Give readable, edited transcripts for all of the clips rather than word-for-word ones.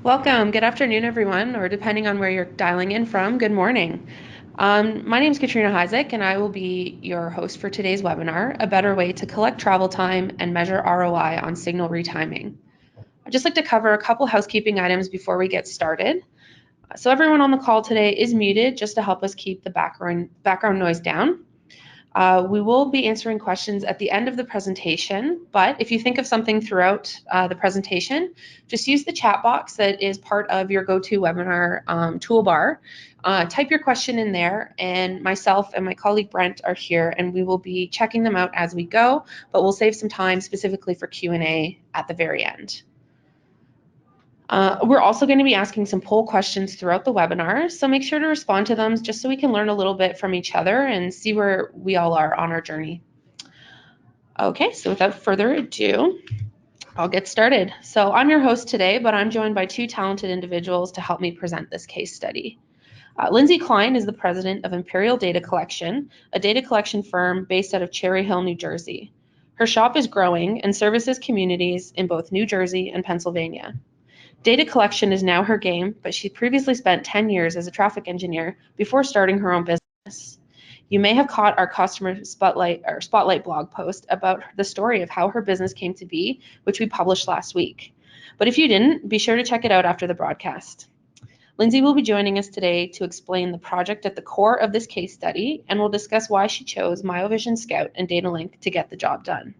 Welcome. Good afternoon, everyone, or depending on where you're dialing in from, good morning. My name is Katrina Heisek, and I will be your host for today's webinar, A Better Way to Collect Travel Time and Measure ROI on Signal Retiming. I'd just like to cover a couple housekeeping items before we get started. So everyone on the call today is muted just to help us keep the background noise down. We will be answering questions at the end of the presentation, but if you think of something throughout the presentation, just use the chat box that is part of your GoToWebinar toolbar. Type your question in there, and myself and my colleague Brent are here, and we will be checking them out as we go, but we'll save some time specifically for Q&A at the very end. We're also going to be asking some poll questions throughout the webinar, so make sure to respond to them just so we can learn a little bit from each other and see where we all are on our journey. Okay, so without further ado, I'll get started. So I'm your host today, but I'm joined by two talented individuals to help me present this case study. Lindsey Klein is the president of Imperial Data Collection, a data collection firm based out of Cherry Hill, New Jersey. Her shop is growing and services communities in both New Jersey and Pennsylvania. Data collection is now her game, but she previously spent 10 years as a traffic engineer before starting her own business. You may have caught our customer spotlight blog post about the story of how her business came to be, which we published last week. But if you didn't, be sure to check it out after the broadcast. Lindsey will be joining us today to explain the project at the core of this case study, and we'll discuss why she chose Myovision Scout and DataLink to get the job done.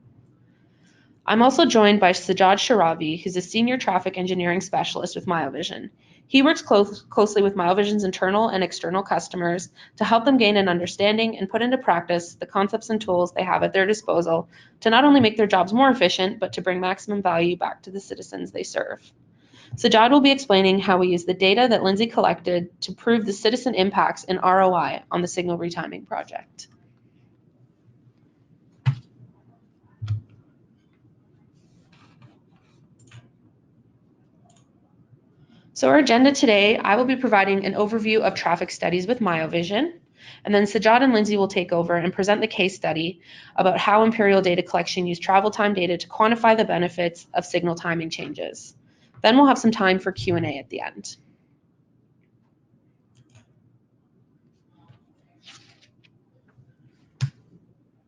I'm also joined by Sajjad Sharavi, who's a senior traffic engineering specialist with Miovision. He works closely with Miovision's internal and external customers to help them gain an understanding and put into practice the concepts and tools they have at their disposal to not only make their jobs more efficient, but to bring maximum value back to the citizens they serve. Sajjad will be explaining how we use the data that Lindsey collected to prove the citizen impacts and ROI on the signal retiming project. So our agenda today, I will be providing an overview of traffic studies with Miovision, and then Sajjad and Lindsey will take over and present the case study about how Imperial Data Collection used travel time data to quantify the benefits of signal timing changes. Then we'll have some time for Q&A at the end.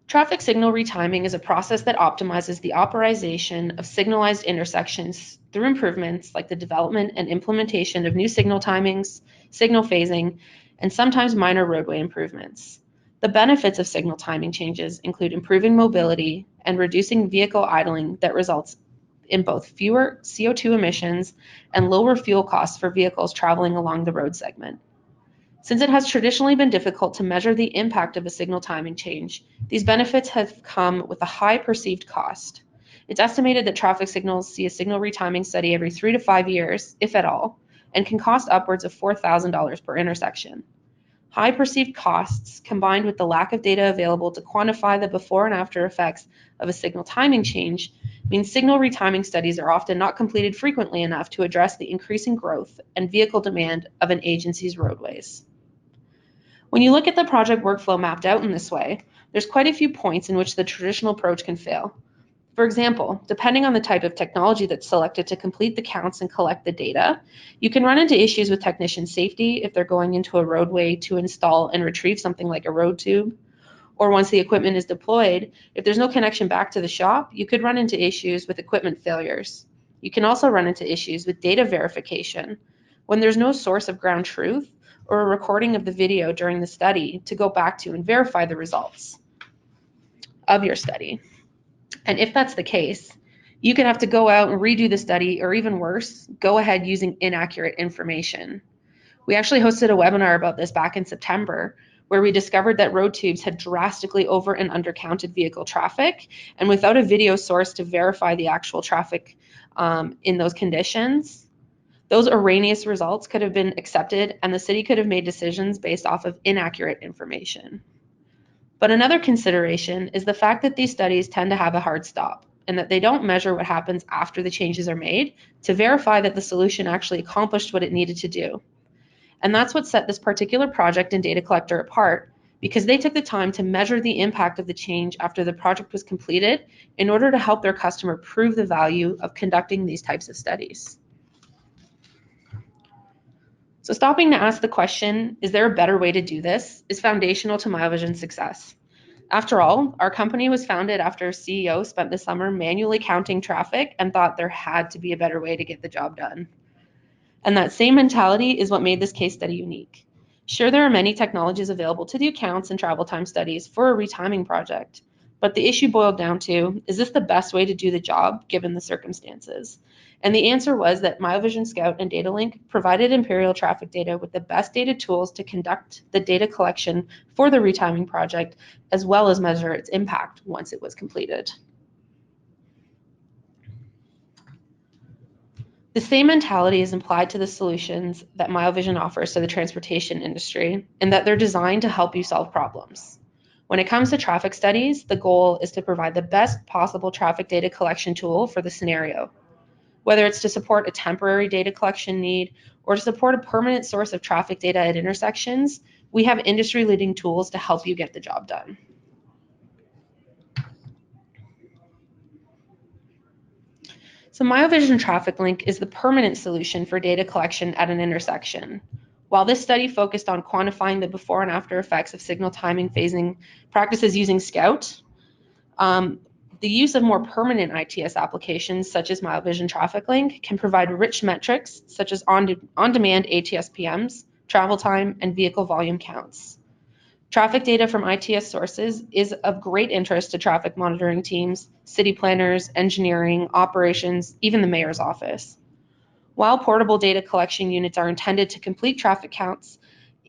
Traffic signal retiming is a process that optimizes the operation of signalized intersections through improvements like the development and implementation of new signal timings, signal phasing, and sometimes minor roadway improvements. The benefits of signal timing changes include improving mobility and reducing vehicle idling that results in both fewer CO2 emissions and lower fuel costs for vehicles traveling along the road segment. Since it has traditionally been difficult to measure the impact of a signal timing change, these benefits have come with a high perceived cost. It's estimated that traffic signals see a signal retiming study every 3 to 5 years, if at all, and can cost upwards of $4,000 per intersection. High perceived costs, combined with the lack of data available to quantify the before and after effects of a signal timing change, means signal retiming studies are often not completed frequently enough to address the increasing growth and vehicle demand of an agency's roadways. When you look at the project workflow mapped out in this way, there's quite a few points in which the traditional approach can fail. For example, depending on the type of technology that's selected to complete the counts and collect the data, you can run into issues with technician safety if they're going into a roadway to install and retrieve something like a road tube. Or once the equipment is deployed, if there's no connection back to the shop, you could run into issues with equipment failures. You can also run into issues with data verification when there's no source of ground truth or a recording of the video during the study to go back to and verify the results of your study. And if that's the case, you could have to go out and redo the study, or even worse, go ahead using inaccurate information. We actually hosted a webinar about this back in September, where we discovered that road tubes had drastically over and undercounted vehicle traffic, and without a video source to verify the actual traffic in those conditions, those erroneous results could have been accepted and the city could have made decisions based off of inaccurate information. But another consideration is the fact that these studies tend to have a hard stop and that they don't measure what happens after the changes are made to verify that the solution actually accomplished what it needed to do. And that's what set this particular project and data collector apart, because they took the time to measure the impact of the change after the project was completed in order to help their customer prove the value of conducting these types of studies. So stopping to ask the question, is there a better way to do this, is foundational to Myovision's success. After all, our company was founded after a CEO spent the summer manually counting traffic and thought there had to be a better way to get the job done. And that same mentality is what made this case study unique. Sure, there are many technologies available to do counts and travel time studies for a retiming project, but the issue boiled down to, is this the best way to do the job given the circumstances? And the answer was that Myovision Scout and DataLink provided Imperial traffic data with the best data tools to conduct the data collection for the retiming project, as well as measure its impact once it was completed. The same mentality is applied to the solutions that Miovision offers to the transportation industry, in that they're designed to help you solve problems. When it comes to traffic studies, the goal is to provide the best possible traffic data collection tool for the scenario. Whether it's to support a temporary data collection need or to support a permanent source of traffic data at intersections, we have industry-leading tools to help you get the job done. So Miovision Traffic Link is the permanent solution for data collection at an intersection. While this study focused on quantifying the before and after effects of signal timing phasing practices using Scout, the use of more permanent ITS applications such as Myovision Traffic Link can provide rich metrics such as on-demand ATS PMs, travel time, and vehicle volume counts. Traffic data from ITS sources is of great interest to traffic monitoring teams, city planners, engineering, operations, even the mayor's office. While portable data collection units are intended to complete traffic counts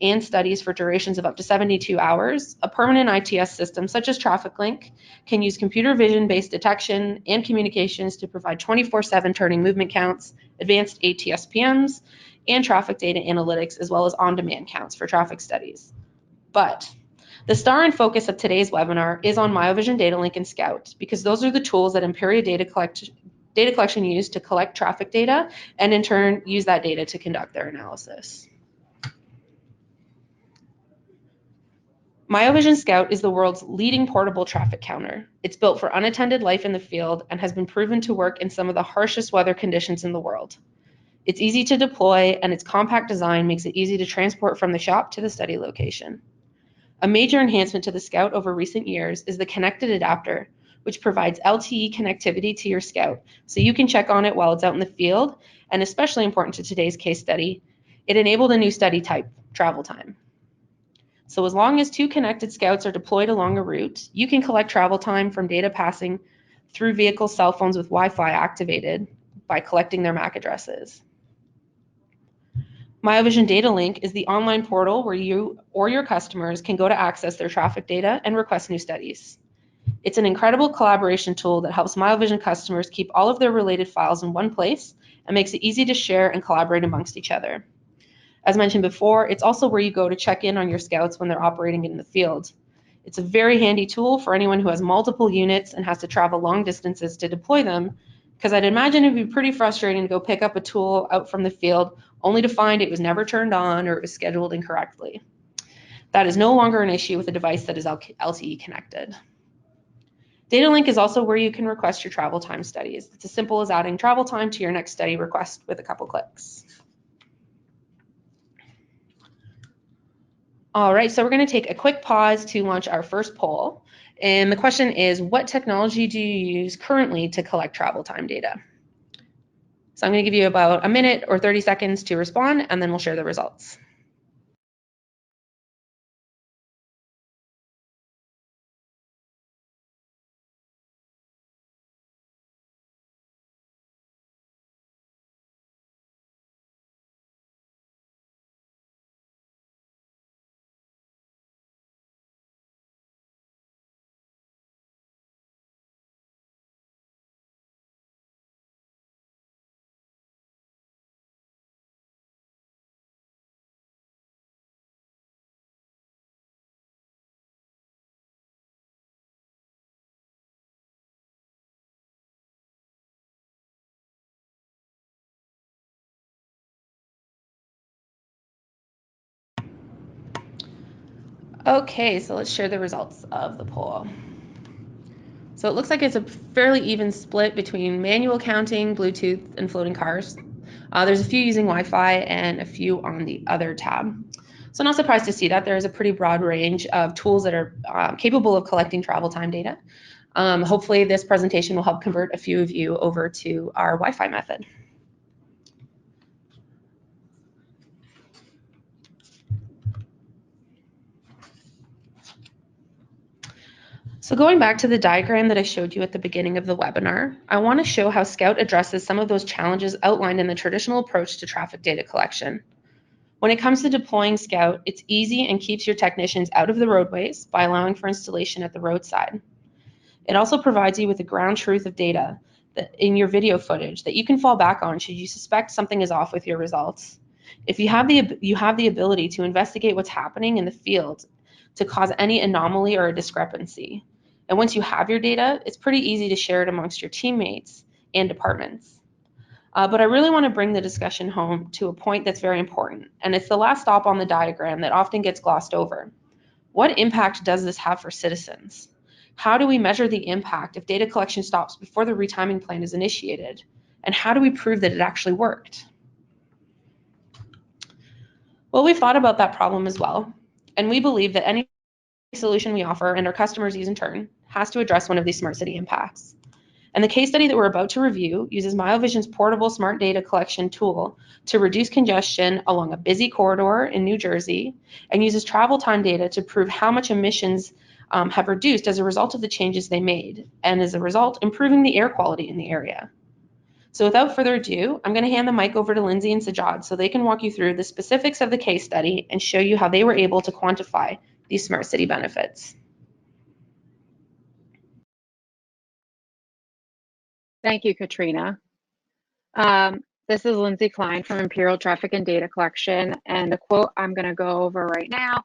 and studies for durations of up to 72 hours, a permanent ITS system such as Traffic Link can use computer vision-based detection and communications to provide 24/7 turning movement counts, advanced ATS PMs, and traffic data analytics, as well as on-demand counts for traffic studies. But the star and focus of today's webinar is on Myovision Data Link and Scout, because those are the tools that Imperial data collection used to collect traffic data and in turn use that data to conduct their analysis. Miovision Scout is the world's leading portable traffic counter. It's built for unattended life in the field and has been proven to work in some of the harshest weather conditions in the world. It's easy to deploy, and its compact design makes it easy to transport from the shop to the study location. A major enhancement to the Scout over recent years is the connected adapter, which provides LTE connectivity to your Scout, so you can check on it while it's out in the field, and especially important to today's case study, it enabled a new study type, travel time. So as long as 2 connected Scouts are deployed along a route, you can collect travel time from data passing through vehicle cell phones with Wi-Fi activated by collecting their MAC addresses. Myovision Data Link is the online portal where you or your customers can go to access their traffic data and request new studies. It's an incredible collaboration tool that helps Myovision customers keep all of their related files in one place and makes it easy to share and collaborate amongst each other. As mentioned before, it's also where you go to check in on your Scouts when they're operating in the field. It's a very handy tool for anyone who has multiple units and has to travel long distances to deploy them, because I'd imagine it'd be pretty frustrating to go pick up a tool out from the field only to find it was never turned on or it was scheduled incorrectly. That is no longer an issue with a device that is LTE connected. Data Link is also where you can request your travel time studies. It's as simple as adding travel time to your next study request with a couple clicks. All right, so we're going to take a quick pause to launch our first poll. And the question is, what technology do you use currently to collect travel time data? So I'm going to give you about a minute or 30 seconds to respond, and then we'll share the results. Okay, so let's share the results of the poll. So it looks like it's a fairly even split between manual counting, Bluetooth, and floating cars. There's a few using Wi-Fi and a few on the other tab. So not surprised to see that there is a pretty broad range of tools that are capable of collecting travel time data. Hopefully this presentation will help convert a few of you over to our Wi-Fi method. So going back to the diagram that I showed you at the beginning of the webinar, I want to show how Scout addresses some of those challenges outlined in the traditional approach to traffic data collection. When it comes to deploying Scout, it's easy and keeps your technicians out of the roadways by allowing for installation at the roadside. It also provides you with a ground truth of data in your video footage that you can fall back on should you suspect something is off with your results. If you have the ability to investigate what's happening in the field to cause any anomaly or a discrepancy. And once you have your data, it's pretty easy to share it amongst your teammates and departments. But I really want to bring the discussion home to a point that's very important, and it's the last stop on the diagram that often gets glossed over. What impact does this have for citizens? How do we measure the impact if data collection stops before the retiming plan is initiated? And how do we prove that it actually worked? Well, we've thought about that problem as well, and we believe that any solution we offer and our customers use in turn has to address one of these smart city impacts. And the case study that we're about to review uses Myovision's portable smart data collection tool to reduce congestion along a busy corridor in New Jersey and uses travel time data to prove how much emissions have reduced as a result of the changes they made, and as a result, improving the air quality in the area. So without further ado, I'm going to hand the mic over to Lindsey and Sajad so they can walk you through the specifics of the case study and show you how they were able to quantify these smart city benefits. Thank you, Katrina. This is Lindsey Klein from Imperial Traffic and Data Collection, and the quote I'm going to go over right now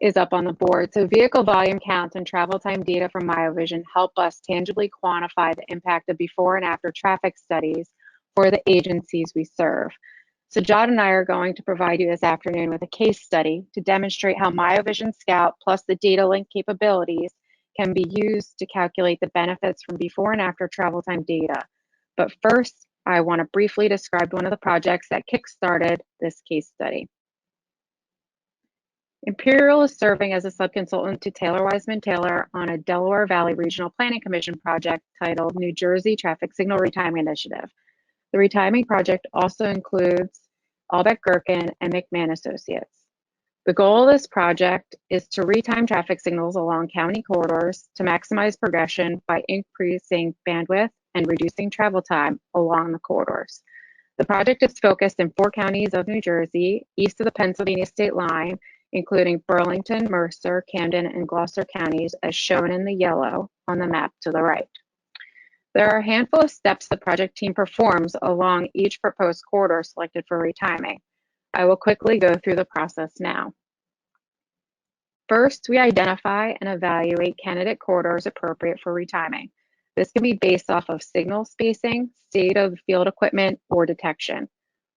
is up on the board. So vehicle volume counts and travel time data from Miovision help us tangibly quantify the impact of before and after traffic studies for the agencies we serve. So Jod and I are going to provide you this afternoon with a case study to demonstrate how Miovision Scout plus the data link capabilities can be used to calculate the benefits from before and after travel time data. But first, I want to briefly describe one of the projects that kickstarted this case study. Imperial is serving as a subconsultant to Taylor Wiseman Taylor on a Delaware Valley Regional Planning Commission project titled New Jersey Traffic Signal Retiming Initiative. The retiming project also includes Albeck Gherkin and McMahon Associates. The goal of this project is to retime traffic signals along county corridors to maximize progression by increasing bandwidth and reducing travel time along the corridors. The project is focused in 4 counties of New Jersey, east of the Pennsylvania state line, including Burlington, Mercer, Camden, and Gloucester counties, as shown in the yellow on the map to the right. There are a handful of steps the project team performs along each proposed corridor selected for retiming. I will quickly go through the process now. First, we identify and evaluate candidate corridors appropriate for retiming. This can be based off of signal spacing, state of field equipment, or detection.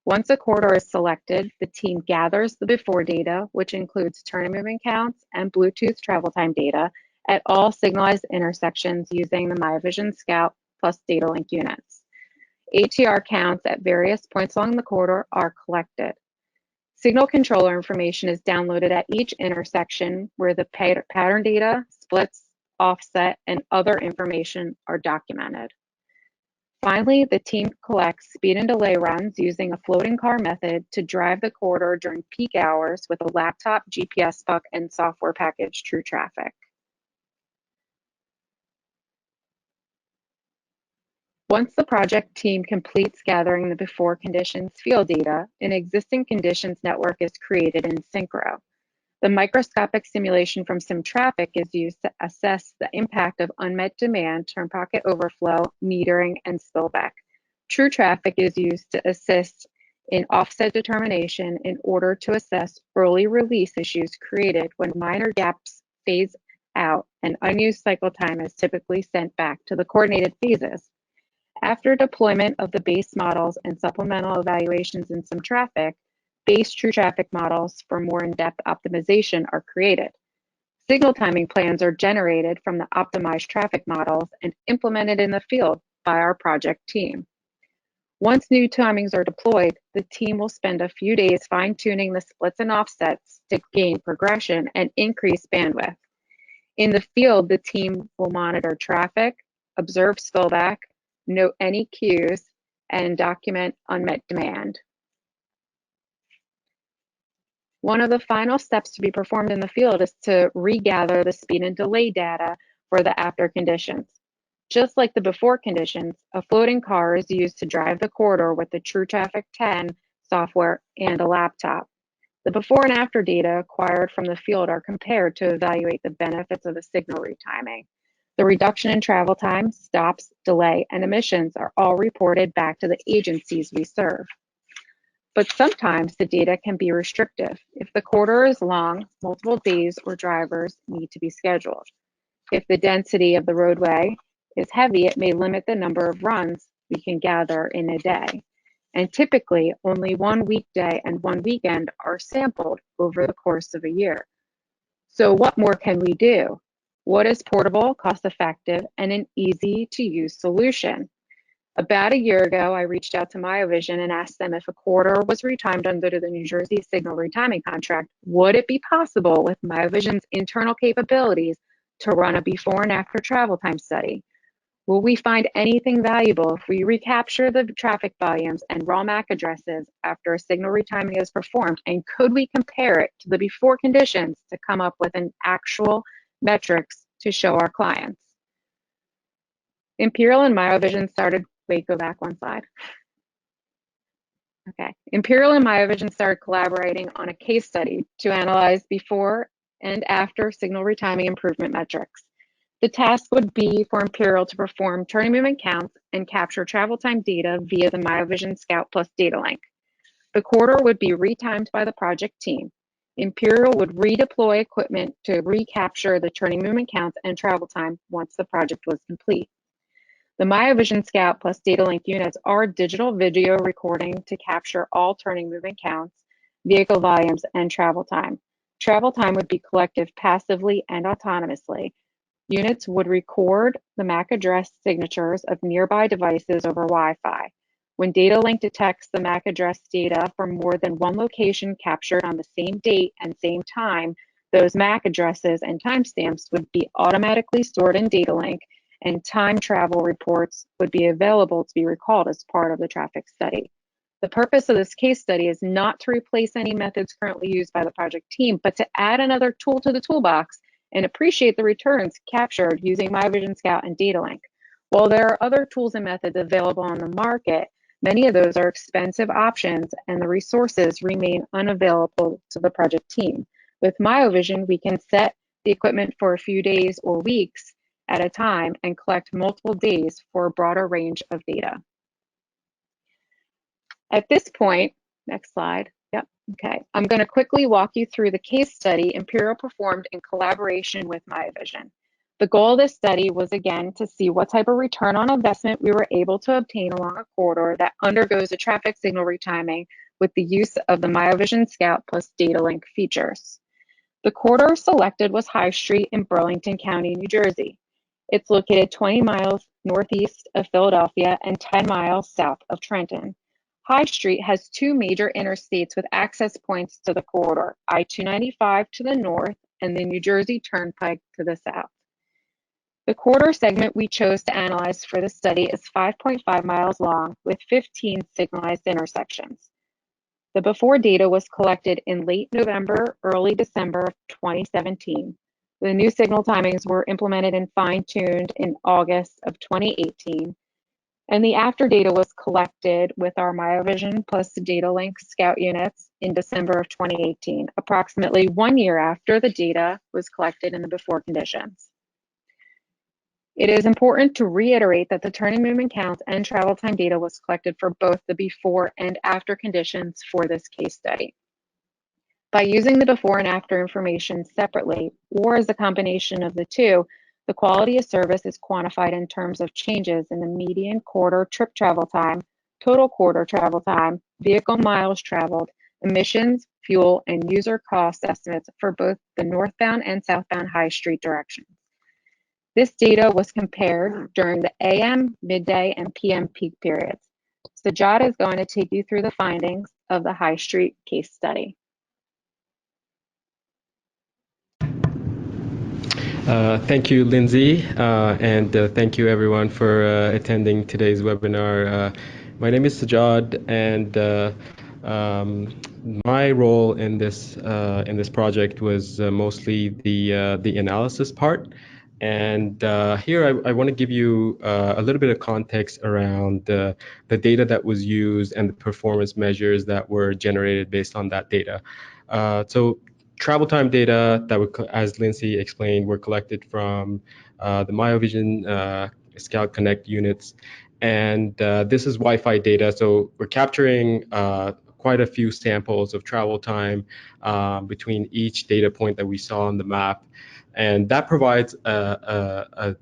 Once a corridor is selected, the team gathers the before data, which includes turn and movement counts and Bluetooth travel time data at all signalized intersections using the Myovision Scout plus data link units. ATR counts at various points along the corridor are collected. Signal controller information is downloaded at each intersection where the pattern data, splits, offset, and other information are documented. Finally, the team collects speed and delay runs using a floating car method to drive the corridor during peak hours with a laptop, GPS puck, and software package True Traffic. Once the project team completes gathering the before conditions field data, an existing conditions network is created in Synchro. The microscopic simulation from SimTraffic is used to assess the impact of unmet demand, turn pocket overflow, metering, and spillback. True Traffic is used to assist in offset determination in order to assess early release issues created when minor gaps phase out and unused cycle time is typically sent back to the coordinated phases. After deployment of the base models and supplemental evaluations in SimTraffic, base True Traffic models for more in-depth optimization are created. Signal timing plans are generated from the optimized traffic models and implemented in the field by our project team. Once new timings are deployed, the team will spend a few days fine-tuning the splits and offsets to gain progression and increase bandwidth. In the field, the team will monitor traffic, observe spillback, note any queues, and document unmet demand. One of the final steps to be performed in the field is to regather the speed and delay data for the after conditions. Just like the before conditions, a floating car is used to drive the corridor with the TrueTraffic 10 software and a laptop. The before and after data acquired from the field are compared to evaluate the benefits of the signal retiming. The reduction in travel time, stops, delay, and emissions are all reported back to the agencies we serve. But sometimes the data can be restrictive. If the corridor is long, multiple days or drivers need to be scheduled. If the density of the roadway is heavy, it may limit the number of runs we can gather in a day. And typically, only one weekday and one weekend are sampled over the course of a year. So what more can we do? What is portable, cost-effective, and an easy-to-use solution? About a year ago, I reached out to Miovision and asked them if a corridor was retimed under the New Jersey signal retiming contract, would it be possible with Miovision's internal capabilities to run a before and after travel time study? Will we find anything valuable if we recapture the traffic volumes and raw MAC addresses after a signal retiming is performed? And could we compare it to the before conditions to come up with an actual metrics to show our clients? Imperial and Myovision started, wait, go back one slide. Okay, Imperial and Miovision started collaborating on a case study to analyze before and after signal retiming improvement metrics. The task would be for Imperial to perform turning movement counts and capture travel time data via the Miovision Scout Plus data link. The corridor would be retimed by the project team. Imperial would redeploy equipment to recapture the turning movement counts and travel time once the project was complete. The Miovision Scout Plus data link units are digital video recording to capture all turning movement counts, vehicle volumes, and travel time. Travel time would be collected passively and autonomously. Units would record the MAC address signatures of nearby devices over Wi-Fi. When data link detects the MAC address data from more than one location captured on the same date and same time, those MAC addresses and timestamps would be automatically stored in data link, and time travel reports would be available to be recalled as part of the traffic study. The purpose of this case study is not to replace any methods currently used by the project team, but to add another tool to the toolbox and appreciate the returns captured using Myovision Scout and data link. While there are other tools and methods available on the market, many of those are expensive options and the resources remain unavailable to the project team. With Myovision, we can set the equipment for a few days or weeks at a time and collect multiple days for a broader range of data. At this point, next slide. Yep, okay. I'm going to quickly walk you through the case study Imperial performed in collaboration with Myovision. The goal of this study was, again, to see what type of return on investment we were able to obtain along a corridor that undergoes a traffic signal retiming with the use of the Myovision Scout Plus data link features. The corridor selected was High Street in Burlington County, New Jersey. It's located 20 miles northeast of Philadelphia and 10 miles south of Trenton. High Street has two major interstates with access points to the corridor, I-295 to the north and the New Jersey Turnpike to the south. The corridor segment we chose to analyze for the study is 5.5 miles long with 15 signalized intersections. The before data was collected in late November, early December of 2017. The new signal timings were implemented and fine-tuned in August of 2018. And the after data was collected with our Myovision plus data link Scout units in December of 2018, approximately 1 year after the data was collected in the before conditions. It is important to reiterate that the turning movement counts and travel time data was collected for both the before and after conditions for this case study. By using the before and after information separately or as a combination of the two, the quality of service is quantified in terms of changes in the median corridor trip travel time, total corridor travel time, vehicle miles traveled, emissions, fuel, and user cost estimates for both the northbound and southbound High Street directions. This data was compared during the AM, midday, and PM peak periods. Sajad is going to take you through the findings of the High Street case study. Thank you, Lindsey, and thank you everyone for attending today's webinar. My name is Sajad, and my role in this project was mostly the analysis part. And here I want to give you a little bit of context around the data that was used and the performance measures that were generated based on that data. So travel time data that were, as Lindsey explained, were collected from the Myovision Scout Connect units. And this is Wi-Fi data, so we're capturing quite a few samples of travel time between each data point that we saw on the map. And that provides a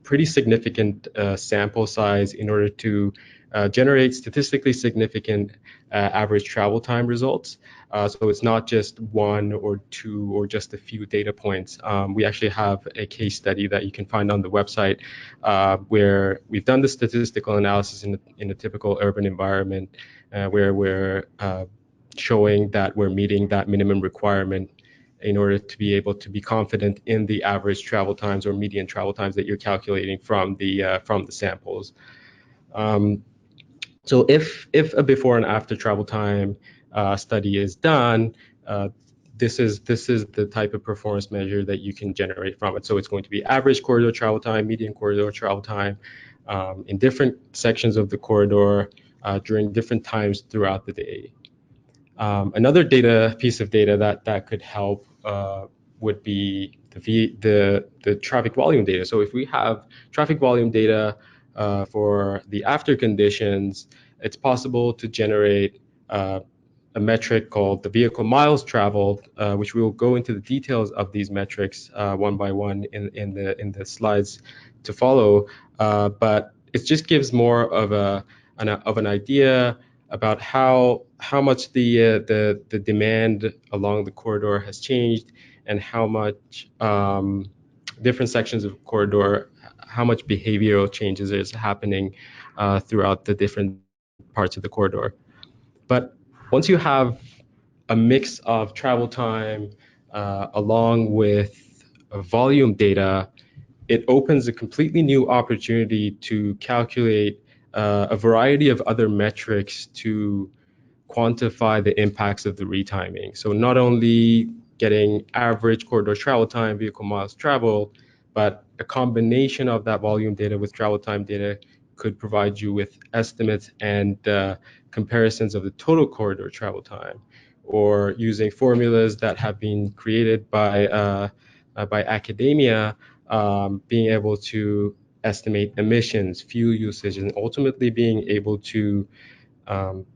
pretty significant sample size in order to generate statistically significant average travel time results. So it's not just one or two or just a few data points. We actually have a case study that you can find on the website where we've done the statistical analysis in a typical urban environment where we're showing that we're meeting that minimum requirement in order to be able to be confident in the average travel times or median travel times that you're calculating from the samples. So if a before and after travel time study is done, this is the type of performance measure that you can generate from it. So it's going to be average corridor travel time, median corridor travel time in different sections of the corridor during different times throughout the day. Another piece of data that could help would be the traffic volume data. So if we have traffic volume data for the after conditions, it's possible to generate a metric called the vehicle miles traveled, which we will go into the details of these metrics one by one in the slides to follow. But it just gives more of an idea about how much the demand along the corridor has changed and how much different sections of corridor, how much behavioral changes is happening throughout the different parts of the corridor. But once you have a mix of travel time along with volume data, it opens a completely new opportunity to calculate a variety of other metrics to quantify the impacts of the retiming. So not only getting average corridor travel time, vehicle miles traveled, but a combination of that volume data with travel time data could provide you with estimates and comparisons of the total corridor travel time, or using formulas that have been created by academia, being able to estimate emissions, fuel usage, and ultimately being able to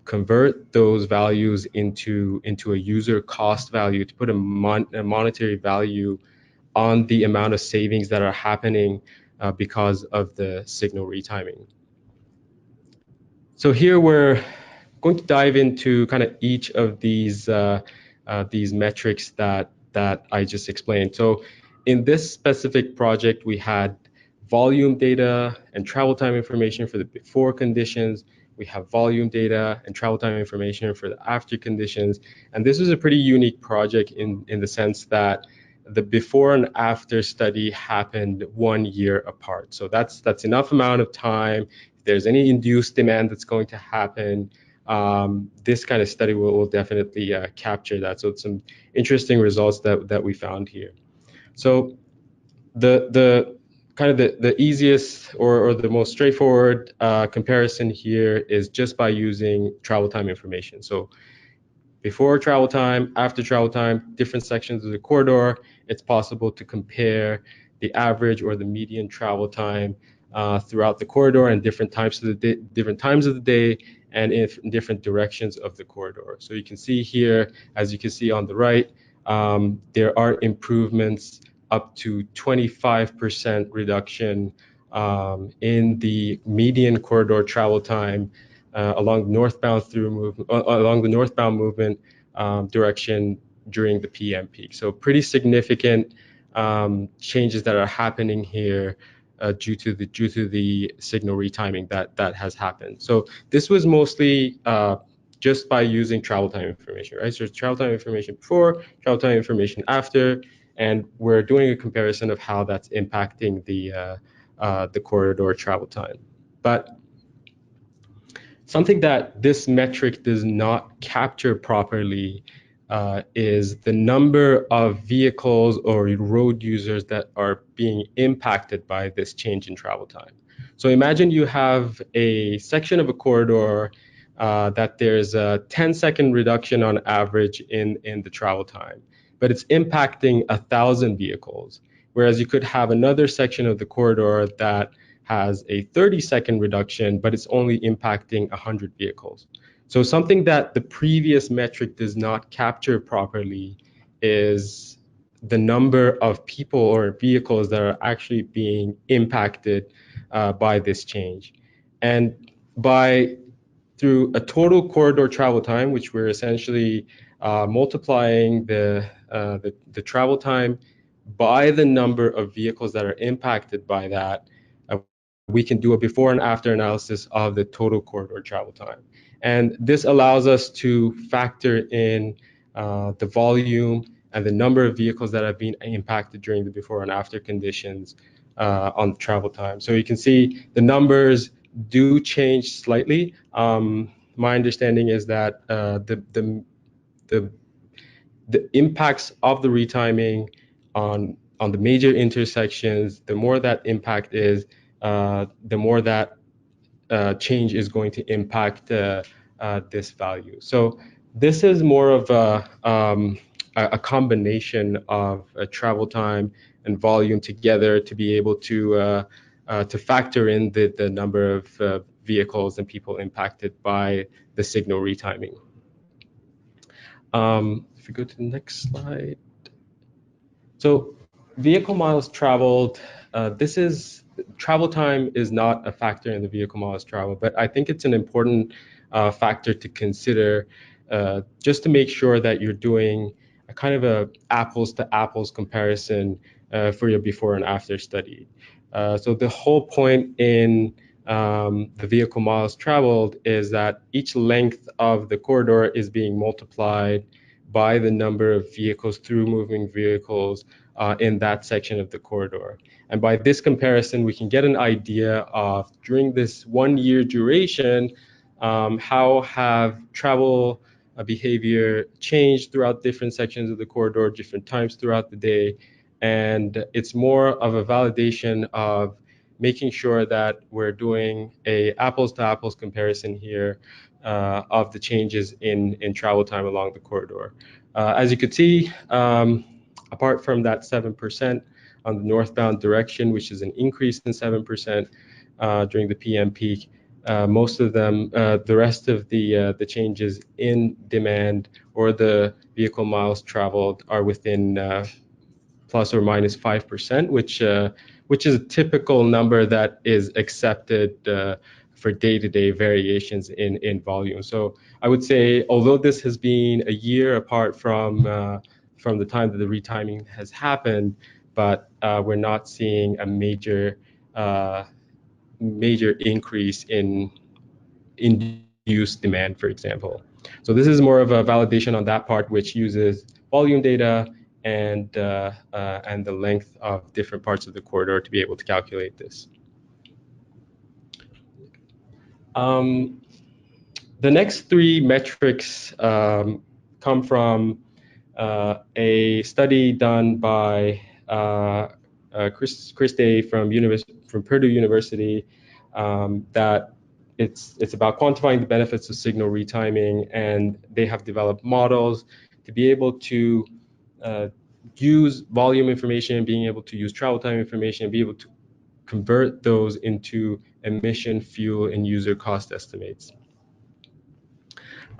convert those values into a user cost value, to put a monetary value on the amount of savings that are happening because of the signal retiming. So here we're going to dive into kind of each of these metrics that I just explained. So in this specific project, we had volume data and travel time information for the before conditions. We have volume data and travel time information for the after conditions. And this was a pretty unique project in the sense that the before and after study happened 1 year apart. So that's enough amount of time. If there's any induced demand that's going to happen, this kind of study will definitely capture that. So it's some interesting results that we found here. So the kind of the easiest or the most straightforward comparison here is just by using travel time information. So before travel time, after travel time, different sections of the corridor, it's possible to compare the average or the median travel time throughout the corridor and different times of the day and in different directions of the corridor. So you can see here, as you can see on the right, there are improvements up to 25% reduction in the median corridor travel time along the northbound movement direction during the PM peak. So pretty significant changes that are happening here due to the signal retiming that has happened. So this was mostly just by using travel time information, right? So travel time information before, travel time information after, and we're doing a comparison of how that's impacting the corridor travel time. But something that this metric does not capture properly is the number of vehicles or road users that are being impacted by this change in travel time. So imagine you have a section of a corridor that there's a 10-second reduction on average in the travel time, but it's impacting 1,000 vehicles. Whereas you could have another section of the corridor that has a 30-second reduction, but it's only impacting 100 vehicles. So something that the previous metric does not capture properly is the number of people or vehicles that are actually being impacted by this change. And through a total corridor travel time, which we're essentially multiplying the travel time by the number of vehicles that are impacted by that, we can do a before and after analysis of the total corridor travel time. And this allows us to factor in the volume and the number of vehicles that have been impacted during the before and after conditions on travel time. So you can see the numbers do change slightly. My understanding is that the impacts of the retiming on the major intersections, the more that impact is, the more that change is going to impact this value. So this is more of a combination of travel time and volume together to be able to factor in the number of vehicles and people impacted by the signal retiming. If we go to the next slide. So vehicle miles traveled, travel time is not a factor in the vehicle miles traveled, but I think it's an important factor to consider just to make sure that you're doing a kind of a apples to apples comparison for your before and after study. So the whole point in the vehicle miles traveled is that each length of the corridor is being multiplied by the number of vehicles through moving vehicles in that section of the corridor. And by this comparison, we can get an idea of, during this 1 year duration, how have travel behavior changed throughout different sections of the corridor, different times throughout the day. And it's more of a validation of making sure that we're doing a apples to apples comparison here of the changes in travel time along the corridor. As you could see, apart from that 7% on the northbound direction, which is an increase in 7% during the PM peak, most of them, the rest of the changes in demand or the vehicle miles traveled are within plus or minus 5%, which is a typical number that is accepted for day-to-day variations in volume. So I would say, although this has been a year apart from the time that the retiming has happened, but we're not seeing a major increase in induced demand, for example. So this is more of a validation on that part, which uses volume data and the length of different parts of the corridor to be able to calculate this. The next three metrics come from a study done by Chris Day from Purdue University that it's about quantifying the benefits of signal retiming, and they have developed models to be able to use volume information, being able to use travel time information, and be able to convert those into emission, fuel, and user cost estimates.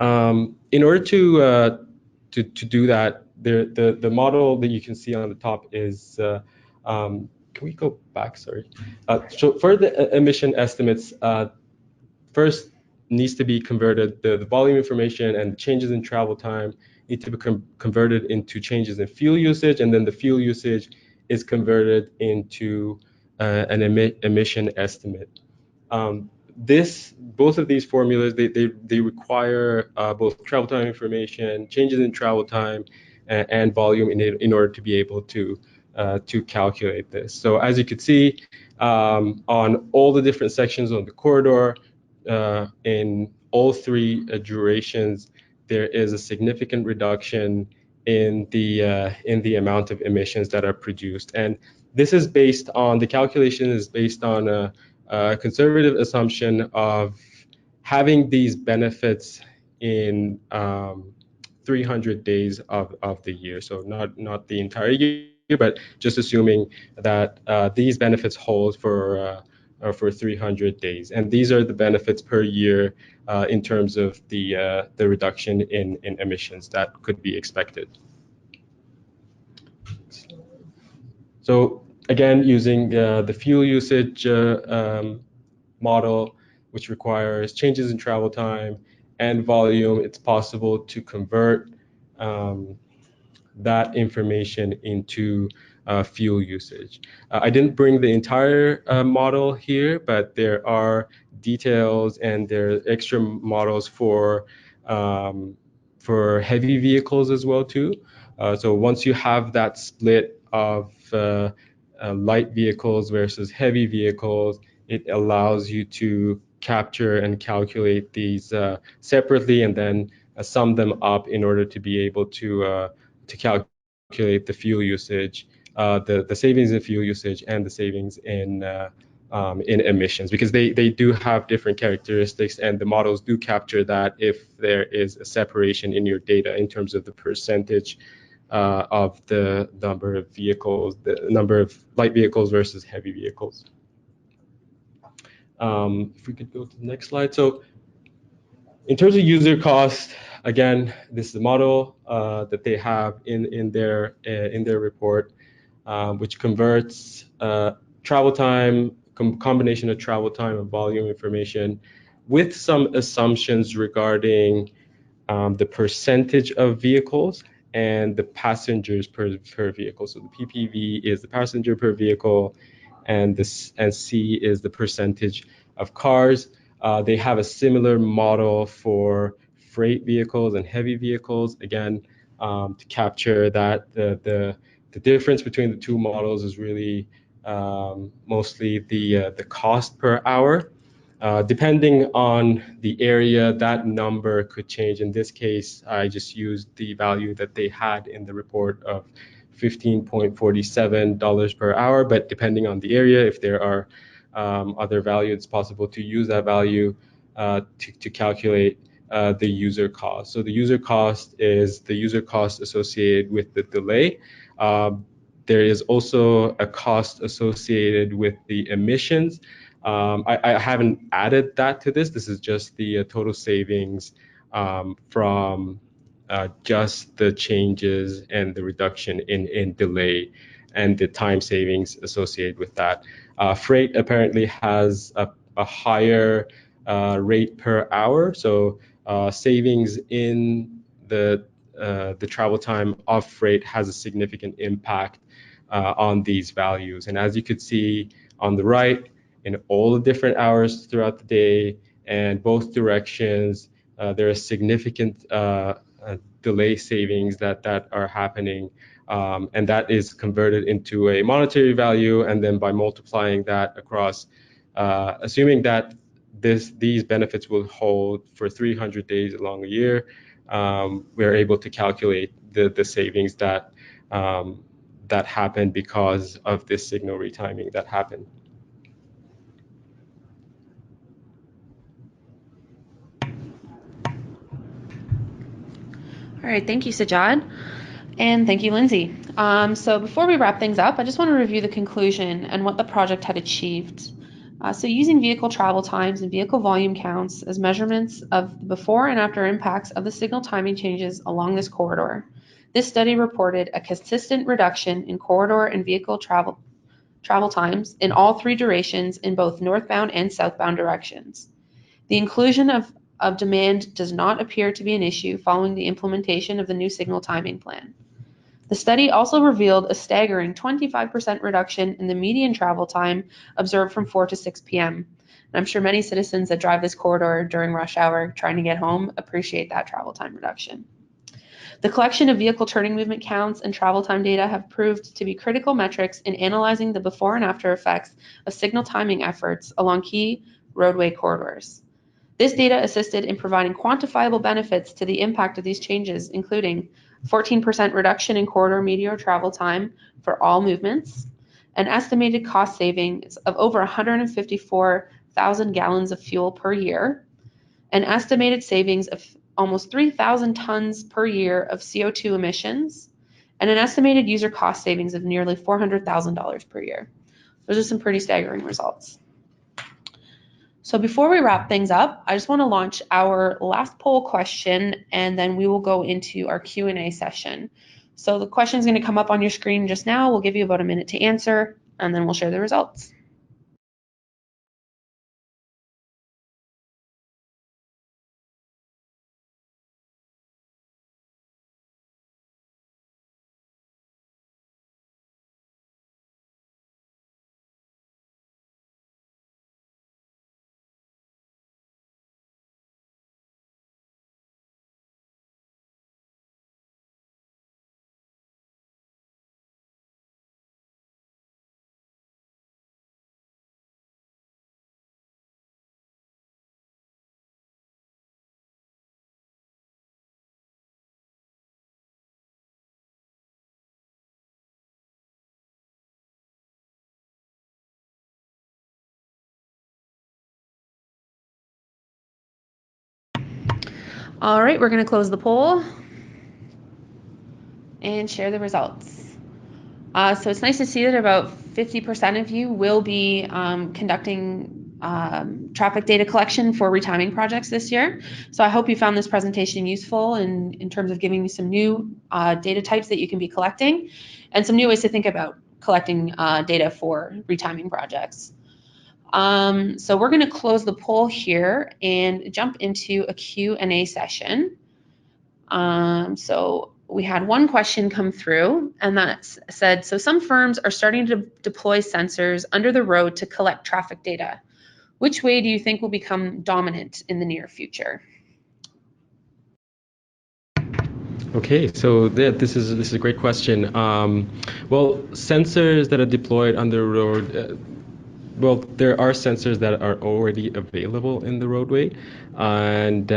In order to do that, the model that you can see on the top is, can we go back, sorry? So for the emission estimates, first needs to be converted, the volume information and changes in travel time need to be converted into changes in fuel usage, and then the fuel usage is converted into emission estimate. Both of these formulas, they require both travel time information, changes in travel time, and volume in order to be able to calculate this. So as you could see, on all the different sections on the corridor, in all three durations, there is a significant reduction in the amount of emissions that are produced. And this is based on, the calculation is based on a conservative assumption of having these benefits in 300 days of the year. So not the entire year, but just assuming that these benefits hold for 300 days. And these are the benefits per year in terms of the reduction in emissions that could be expected. So again, using the fuel usage model, which requires changes in travel time and volume, it's possible to convert that information into fuel usage. I didn't bring the entire model here, but there are details and there are extra models for heavy vehicles as well too. So once you have that split of light vehicles versus heavy vehicles, it allows you to capture and calculate these separately and then sum them up in order to be able to calculate the fuel usage, the savings in fuel usage and the savings in emissions, because they do have different characteristics, and the models do capture that if there is a separation in your data in terms of the percentage of the number of vehicles, the number of light vehicles versus heavy vehicles. If we could go to the next slide. So in terms of user cost, again, this is the model that they have in their report, which converts travel time, combination of travel time and volume information, with some assumptions regarding the percentage of vehicles and the passengers per vehicle. So the PPV is the passenger per vehicle, and C is the percentage of cars. They have a similar model for freight vehicles and heavy vehicles, again, to capture that the difference between the two models is really mostly the cost per hour. Depending on the area, that number could change. In this case, I just used the value that they had in the report of $15.47 per hour, but depending on the area, if there are other values, it's possible to use that value to calculate the user cost. So the user cost is the user cost associated with the delay. There is also a cost associated with the emissions. I haven't added that to this. This is just the total savings from just the changes and the reduction in delay and the time savings associated with that. Freight apparently has a higher rate per hour, so savings in the travel time of freight has a significant impact on these values. And as you could see on the right, in all the different hours throughout the day and both directions, there are significant delay savings that are happening, and that is converted into a monetary value, and then by multiplying that across, assuming that these benefits will hold for 300 days along a year, we're able to calculate the savings that happen because of this signal retiming that happened. All right, thank you, Sajad. And thank you, Lindsey. So before we wrap things up, I just want to review the conclusion and what the project had achieved. So using vehicle travel times and vehicle volume counts as measurements of the before and after impacts of the signal timing changes along this corridor, this study reported a consistent reduction in corridor and vehicle travel times in all three durations in both northbound and southbound directions. The inclusion of demand does not appear to be an issue following the implementation of the new signal timing plan. The study also revealed a staggering 25% reduction in the median travel time observed from 4 to 6 p.m. And I'm sure many citizens that drive this corridor during rush hour trying to get home appreciate that travel time reduction. The collection of vehicle turning movement counts and travel time data have proved to be critical metrics in analyzing the before and after effects of signal timing efforts along key roadway corridors. This data assisted in providing quantifiable benefits to the impact of these changes, including 14% reduction in corridor median travel time for all movements, an estimated cost savings of over 154,000 gallons of fuel per year, an estimated savings of almost 3,000 tons per year of CO2 emissions, and an estimated user cost savings of nearly $400,000 per year. Those are some pretty staggering results. So before we wrap things up, I just want to launch our last poll question, and then we will go into our Q&A session. So the question is going to come up on your screen just now. We'll give you about a minute to answer, and then we'll share the results. All right, we're going to close the poll and share the results. So it's nice to see that about 50% of you will be conducting traffic data collection for retiming projects this year. So I hope you found this presentation useful in terms of giving you some new data types that you can be collecting and some new ways to think about collecting data for retiming projects. So we're going to close the poll here and jump into a Q&A session. So we had one question come through, and that said, so some firms are starting to deploy sensors under the road to collect traffic data. Which way do you think will become dominant in the near future? Okay, so this is a great question. Well, sensors that are deployed on the road, well, there are sensors that are already available in the roadway, and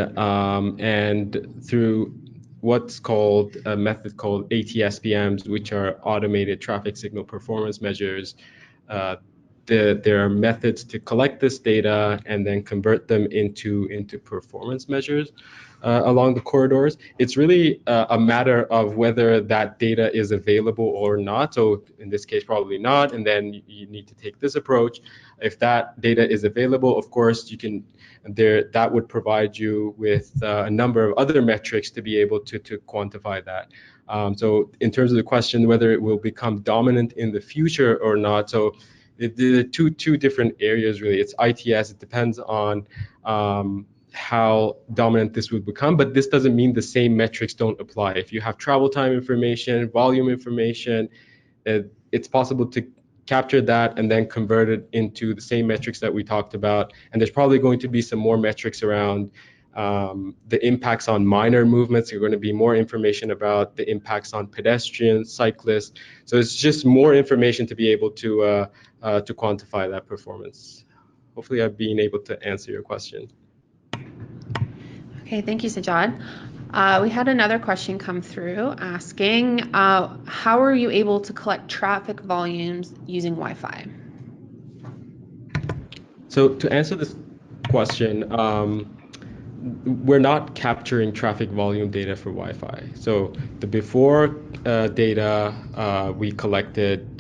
through what's called a method called ATSPMs, which are automated traffic signal performance measures. There are methods to collect this data and then convert them into performance measures along the corridors. It's really a matter of whether that data is available or not. So in this case, probably not. And then you need to take this approach. If that data is available, of course, you can that would provide you with a number of other metrics to be able to quantify that. So in terms of the question whether it will become dominant in the future or not, so the two different areas really. It's ITS. It depends on how dominant this would become, but this doesn't mean the same metrics don't apply. If you have travel time information, volume information, it's possible to capture that and then convert it into the same metrics that we talked about. And there's probably going to be some more metrics around the impacts on minor movements. There's going to be more information about the impacts on pedestrians, cyclists. So it's just more information to be able to quantify that performance. Hopefully I've been able to answer your question. Okay, thank you, Sajad. We had another question come through asking, how are you able to collect traffic volumes using Wi-Fi? So to answer this question, we're not capturing traffic volume data for Wi-Fi. So the before data, we collected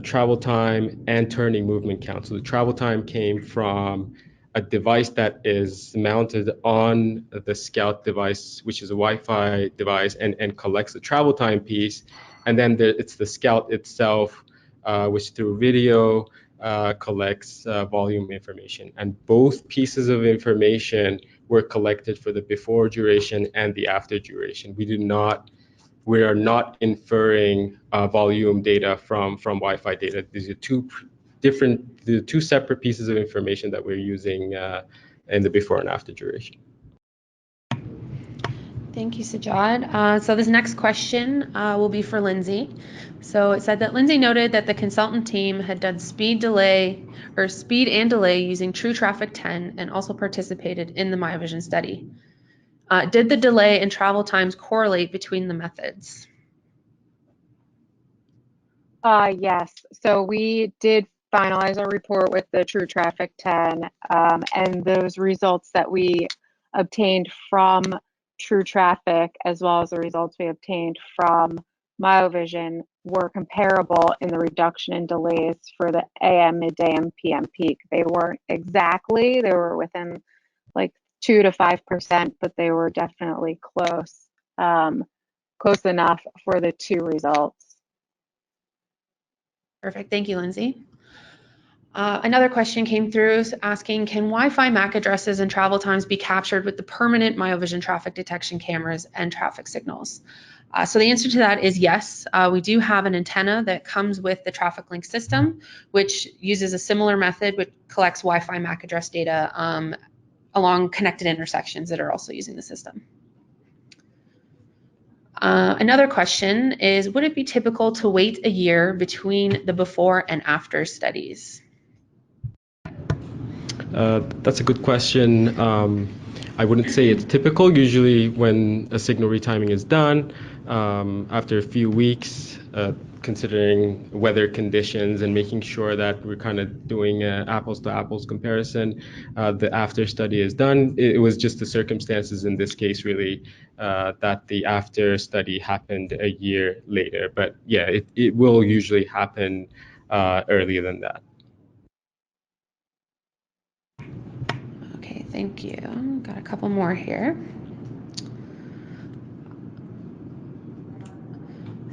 travel time and turning movement count. So the travel time came from a device that is mounted on the Scout device, which is a Wi-Fi device, and collects the travel time piece. And then it's the Scout itself, which through video collects volume information. And both pieces of information were collected for the before duration and the after duration. We do not we are not inferring volume data from Wi-Fi data. These are two separate pieces of information that we're using in the before and after duration. Thank you, Sajjad. So this next question will be for Lindsey. So it said that Lindsey noted that the consultant team had done speed and delay using True Traffic 10 and also participated in the Myovision study. Did the delay and travel times correlate between the methods? Yes. So we did finalize our report with the True Traffic 10, and those results that we obtained from True Traffic, as well as the results we obtained from Miovision, were comparable in the reduction in delays for the AM, midday, and PM peak. They weren't exactly, they were within like 2 to 5%, but they were definitely close, close enough for the two results. Perfect. Thank you, Lindsey. Another question came through asking, can Wi-Fi MAC addresses and travel times be captured with the permanent Miovision traffic detection cameras and traffic signals? So the answer to that is yes. We do have an antenna that comes with the traffic link system, which uses a similar method, which collects Wi-Fi MAC address data along connected intersections that are also using the system. Another question is, would it be typical to wait a year between the before and after studies? That's a good question. I wouldn't say it's typical. Usually when a signal retiming is done, after a few weeks, considering weather conditions and making sure that we're kind of doing an apples to apples comparison, the after study is done. It was just the circumstances in this case really that the after study happened a year later. But yeah, it will usually happen earlier than that. Okay, thank you. Got a couple more here.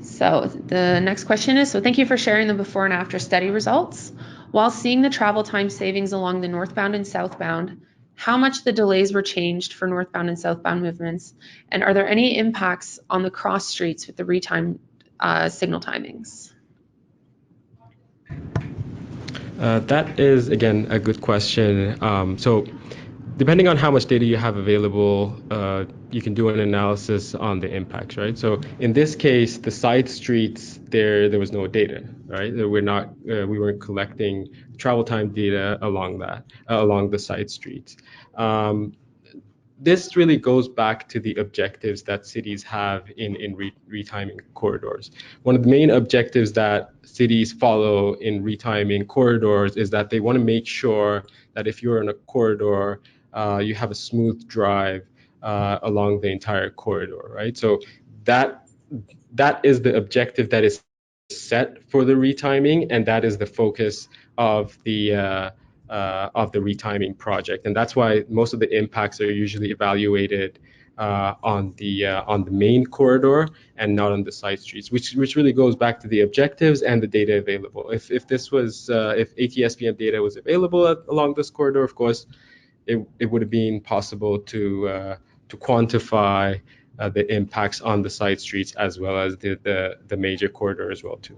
So the next question is, so thank you for sharing the before and after study results. While seeing the travel time savings along the northbound and southbound, how much the delays were changed for northbound and southbound movements? And are there any impacts on the cross streets with the retime signal timings? That is, again, a good question. So depending on how much data you have available, you can do an analysis on the impacts, right? So in this case, the side streets, there was no data, right? We weren't collecting travel time data along the side streets. This really goes back to the objectives that cities have in retiming corridors. One of the main objectives that cities follow in retiming corridors is that they want to make sure that if you're in a corridor, you have a smooth drive along the entire corridor, right? So that is the objective that is set for the retiming, and that is the focus of the retiming project, and that's why most of the impacts are usually evaluated on the main corridor and not on the side streets, which really goes back to the objectives and the data available. If ATSPM data was available along this corridor, of course, it would have been possible to quantify the impacts on the side streets as well as the major corridor as well too.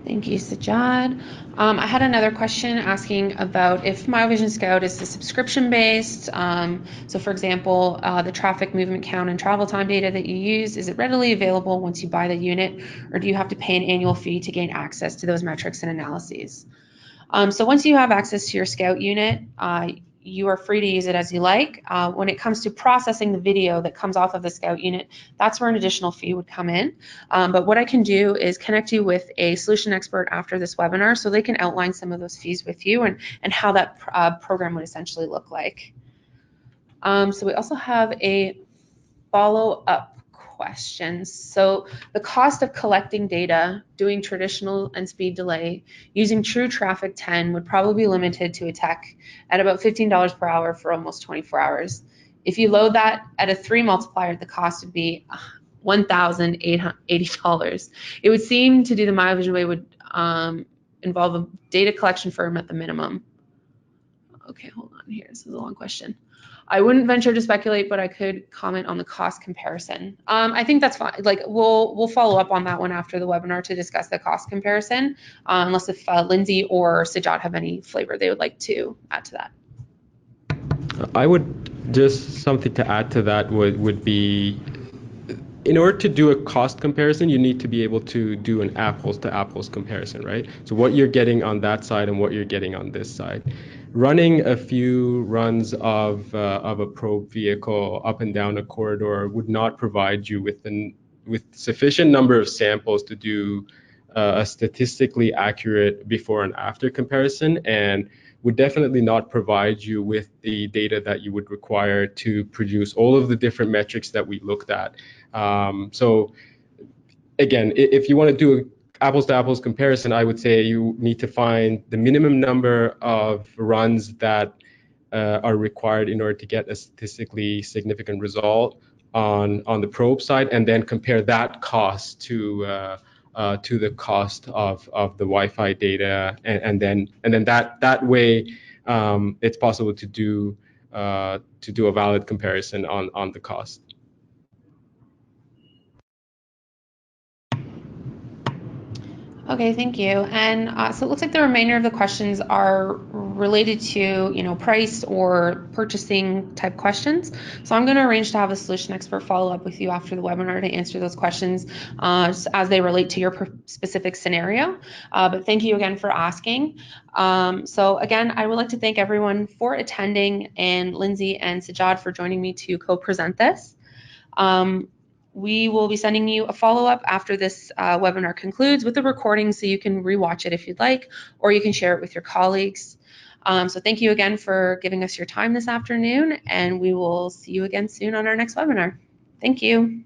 Thank you, Sajjad. I had another question asking about if Myovision Scout is the subscription-based. So for example, the traffic movement count and travel time data that you use, is it readily available once you buy the unit, or do you have to pay an annual fee to gain access to those metrics and analyses? So once you have access to your Scout unit, you are free to use it as you like. When it comes to processing the video that comes off of the Scout unit, that's where an additional fee would come in. But what I can do is connect you with a solution expert after this webinar so they can outline some of those fees with you and how that program would essentially look like. So we also have a follow-up question. So the cost of collecting data, doing traditional and speed delay, using True Traffic 10 would probably be limited to a tech at about $15 per hour for almost 24 hours. If you load that at a 3 multiplier, the cost would be $1,880. It would seem to do the Myovision way would involve a data collection firm at the minimum. Okay, hold on here. This is a long question. I wouldn't venture to speculate, but I could comment on the cost comparison. I think that's fine. Like we'll follow up on that one after the webinar to discuss the cost comparison, unless if Lindsey or Sajad have any flavor they would like to add to that. I would just something to add to that would be, in order to do a cost comparison, you need to be able to do an apples to apples comparison, right? So what you're getting on that side and what you're getting on this side. Running a few runs of a probe vehicle up and down a corridor would not provide you with sufficient number of samples to do a statistically accurate before and after comparison, and would definitely not provide you with the data that you would require to produce all of the different metrics that we looked at. So again, if you want to do apples to apples comparison, I would say you need to find the minimum number of runs that are required in order to get a statistically significant result on the probe side, and then compare that cost to the cost of the Wi-Fi data, and then that way it's possible to do a valid comparison on the cost. Okay, thank you. And so it looks like the remainder of the questions are related to, price or purchasing type questions. So I'm going to arrange to have a solution expert follow up with you after the webinar to answer those questions as they relate to your specific scenario. But thank you again for asking. So again, I would like to thank everyone for attending, and Lindsey and Sajad for joining me to co-present this. We will be sending you a follow-up after this webinar concludes with a recording so you can rewatch it if you'd like, or you can share it with your colleagues. So thank you again for giving us your time this afternoon, and we will see you again soon on our next webinar. Thank you.